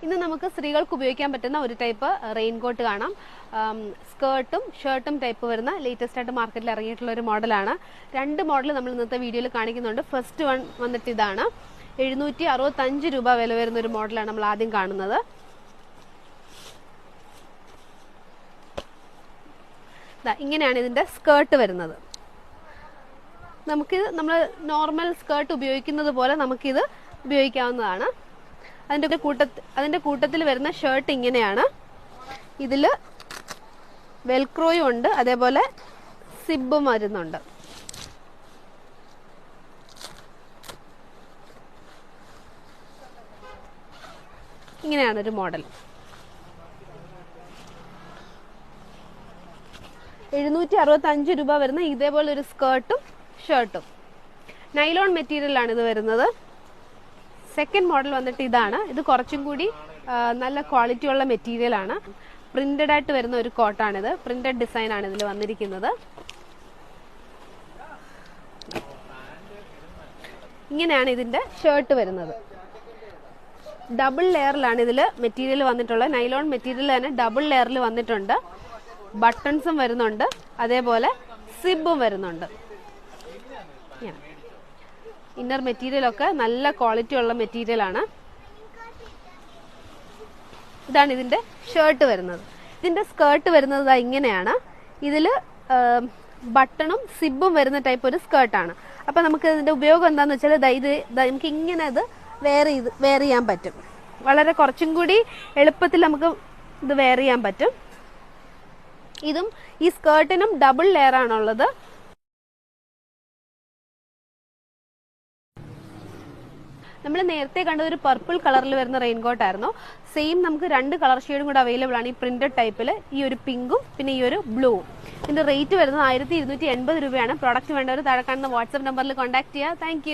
ഇന്ന് നമുക്ക് സ്ത്രീകൾക്ക് ഉപയോഗിക്കാൻ പറ്റുന്ന ഒരു ടൈപ്പ് റെയിൻകോട്ട് കാണാം. സ്കേർട്ടും ഷർട്ടും ടൈപ്പ് വരുന്ന ലേറ്റസ്റ്റ് ആയിട്ട് മാർക്കറ്റിൽ ഇറങ്ങിയിട്ടുള്ള ഒരു മോഡലാണ്. രണ്ട് മോഡൽ നമ്മൾ ഇന്നത്തെ വീഡിയോയിൽ കാണിക്കുന്നുണ്ട്. ഫസ്റ്റ് വൺ വന്നിട്ട് ഇതാണ്. 765 രൂപ വില വരുന്ന ഒരു മോഡലാണ് നമ്മൾ ആദ്യം കാണുന്നത്. ഇങ്ങനെയാണ് ഇതിന്റെ സ്കേർട്ട് വരുന്നത്. നമുക്കിത് നമ്മൾ നോർമൽ സ്കേർട്ട് ഉപയോഗിക്കുന്നത് പോലെ നമുക്കിത് ഉപയോഗിക്കാവുന്നതാണ്. അതിന്റെ കൂട്ടത്തിൽ വരുന്ന ഷർട്ട് ഇങ്ങനെയാണ്. ഇതില് വെൽക്രോയും ഉണ്ട്, അതേപോലെ സിബും വരുന്നുണ്ട്. ഇങ്ങനെയാണ് ഒരു മോഡൽ. 765 രൂപ വരുന്ന ഇതേപോലെ ഒരു സ്കേർട്ടും ഷർട്ടും. നൈലോൺ മെറ്റീരിയലാണ് ഇത് വരുന്നത്. സെക്കൻഡ് മോഡൽ വന്നിട്ട് ഇതാണ്. ഇത് കുറച്ചും കൂടി നല്ല ക്വാളിറ്റി ഉള്ള മെറ്റീരിയൽ ആണ്. പ്രിന്റഡ് ആയിട്ട് വരുന്ന ഒരു കോട്ടാണിത്. പ്രിന്റഡ് ഡിസൈൻ ആണ് ഇതിൽ വന്നിരിക്കുന്നത്. ഇങ്ങനെയാണ് ഇതിന്റെ ഷർട്ട് വരുന്നത്. ഡബിൾ ലെയറിലാണ് ഇതിൽ മെറ്റീരിയൽ വന്നിട്ടുള്ളത്. നൈലോൺ മെറ്റീരിയൽ തന്നെ ഡബിൾ ലെയറിൽ വന്നിട്ടുണ്ട്. ബട്ടൺസും വരുന്നുണ്ട്, അതേപോലെ സിബും വരുന്നുണ്ട്. ഇന്നർ മെറ്റീരിയൽ ഒക്കെ നല്ല ക്വാളിറ്റി ഉള്ള മെറ്റീരിയൽ ആണ്. ഇതാണ് ഇതിന്റെ ഷർട്ട് വരുന്നത്. ഇതിന്റെ സ്കേർട്ട് വരുന്നത് ഇങ്ങനെയാണ്. ഇതില് ബട്ടണും സിബും വരുന്ന ടൈപ്പ് ഒരു സ്കേർട്ടാണ്. അപ്പൊ നമുക്ക് ഇതിന്റെ ഉപയോഗം എന്താന്ന് വെച്ചാൽ ഇത് നമുക്ക് ഇങ്ങനെ അത് വെയർ ചെയ്യാൻ പറ്റും. വളരെ കുറച്ചും കൂടി എളുപ്പത്തിൽ നമുക്ക് ഇത് വെയർ ചെയ്യാൻ പറ്റും. ഇതും ഈ സ്കേർട്ടിനും ഡബിൾ ലെയർ ആണുള്ളത്. നമ്മൾ നേരത്തെ കണ്ടത് ഒരു പർപ്പിൾ കളറിൽ വരുന്ന റെയിൻകോട്ട് ആയിരുന്നു. സെയിം നമുക്ക് രണ്ട് കളർ ഷെയ്ഡും കൂടെ അവൈലബിൾ ആണ്. ഈ പ്രിന്റഡ് ടൈപ്പിൽ ഈ ഒരു പിങ്കും പിന്നെ ഈ ഒരു ബ്ലൂവും. ഇതിന്റെ റേറ്റ് വരുന്നത് 1280 രൂപയാണ്. പ്രോഡക്റ്റ് വേണ്ടവർ താഴെ കാണുന്ന വാട്സ്ആപ്പ് നമ്പറിൽ കോൺടാക്ട് ചെയ്യുക. താങ്ക്